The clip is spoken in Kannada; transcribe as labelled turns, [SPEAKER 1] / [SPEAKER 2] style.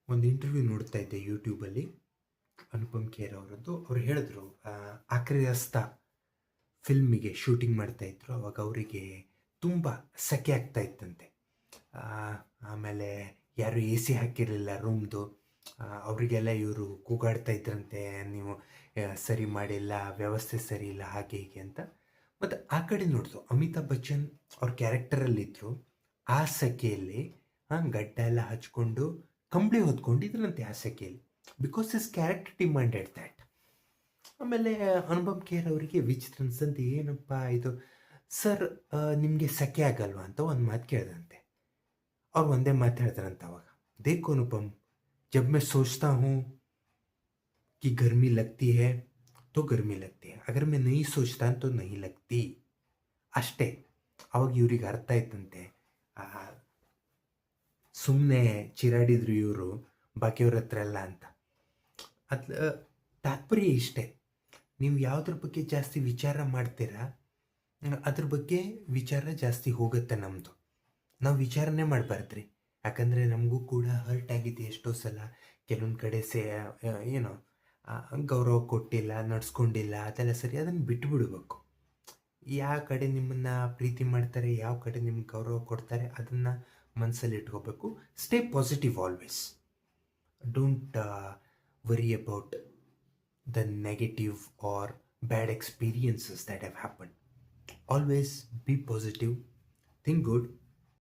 [SPEAKER 1] ಒಂದು ಇಂಟರ್ವ್ಯೂ ನೋಡ್ತಾ ಇದ್ದೆ ಯೂಟ್ಯೂಬಲ್ಲಿ. ಅನುಪಮ್ ಖೇರ್ ಅವರದ್ದು. ಅವ್ರು ಹೇಳಿದ್ರು, ಆಖರಿ ರಸ್ತಾ ಫಿಲ್ಮಿಗೆ ಶೂಟಿಂಗ್ ಮಾಡ್ತಾ ಇದ್ರು. ಅವಾಗ ಅವರಿಗೆ ತುಂಬ ಸೆಕೆ ಆಗ್ತಾ ಇತ್ತಂತೆ. ಆ, ಆಮೇಲೆ ಯಾರು ಎ ಸಿ ಹಾಕಿರಲಿಲ್ಲ ರೂಮ್ದು. ಅವರಿಗೆಲ್ಲ ಇವರು ಕೂಗಾಡ್ತಾ ಇದ್ರಂತೆ, ನೀವು ಸರಿ ಮಾಡಿಲ್ಲ, ವ್ಯವಸ್ಥೆ ಸರಿ ಇಲ್ಲ, ಹಾಗೆ ಹೀಗೆ ಅಂತ. ಮತ್ತು ಆ ಕಡೆ ನೋಡಿದ್ರು, ಅಮಿತಾಬ್ ಬಚ್ಚನ್ ಅವ್ರ ಕ್ಯಾರೆಕ್ಟರಲ್ಲಿದ್ದರು. ಆ ಸೆಕೆಯಲ್ಲಿ ಗಡ್ಡ ಎಲ್ಲ ಹಚ್ಕೊಂಡು ಕಂಬಳಿ ಹೊದ್ಕೊಂಡಿದ್ರಂತೆ ಆ ಸೆಕೆಯಲ್ಲಿ, because his character demanded that. ಆಮೇಲೆ ಅನುಪಮ್ ಖೇರ್ ಅವರಿಗೆ ವಿಚಿತ್ರ ಅನ್ಸಂತೆ, ಏನಪ್ಪ ಇದು ಸರ್, ನಿಮಗೆ ಸೆಕೆ ಆಗಲ್ವಾ ಅಂತ ಒಂದು ಮಾತು ಕೇಳಿದಂತೆ. ಅವ್ರು ಒಂದೇ ಮಾತು ಹೇಳಿದ್ರಂತ ಅವಾಗ, देखो अनुपम, जब मैं सोचता हूँ कि गर्मी लगती है तो गर्मी लगती है, अगर मैं नहीं सोचता तो नहीं लगती. ಅಷ್ಟೇ. ಅವಾಗ ಇವ್ರಿಗೆ ಅರ್ಥ ಆಯ್ತಂತೆ, ಸುಮ್ಮನೆ ಚಿರಾಡಿದ್ರು ಇವರು ಬಾಕಿಯವ್ರ ಹತ್ರ ಎಲ್ಲ ಅಂತ. ಅದು ತಾತ್ಪರ್ಯ ಇಷ್ಟೇ, ನೀವು ಯಾವುದ್ರ ಬಗ್ಗೆ ಜಾಸ್ತಿ ವಿಚಾರ ಮಾಡ್ತೀರಾ ಅದ್ರ ಬಗ್ಗೆ ವಿಚಾರ ಜಾಸ್ತಿ ಹೋಗುತ್ತೆ ನಮ್ಮದು. ನಾವು ವಿಚಾರನೇ ಮಾಡಬಾರ್ದ್ರಿ. ಯಾಕಂದರೆ ನಮಗೂ ಕೂಡ ಹರ್ಟ್ ಆಗಿದೆ ಎಷ್ಟೋ ಸಲ. ಕೆಲವೊಂದು ಕಡೆ ಏನೋ ಗೌರವ ಕೊಟ್ಟಿಲ್ಲ, ನಡ್ಸ್ಕೊಂಡಿಲ್ಲ, ಅದೆಲ್ಲ ಸರಿ, ಅದನ್ನು ಬಿಟ್ಟುಬಿಡ್ಬೇಕು. ಯಾವ ಕಡೆ ನಿಮ್ಮನ್ನು ಪ್ರೀತಿ ಮಾಡ್ತಾರೆ, ಯಾವ ಕಡೆ ನಿಮ್ಗೆ ಗೌರವ ಕೊಡ್ತಾರೆ, ಅದನ್ನು ಮನಸ್ಸಲ್ಲಿ ಇಟ್ಕೋಬೇಕು. Stay positive always. Don't worry about the negative or bad experiences that have happened. Always be positive, think good,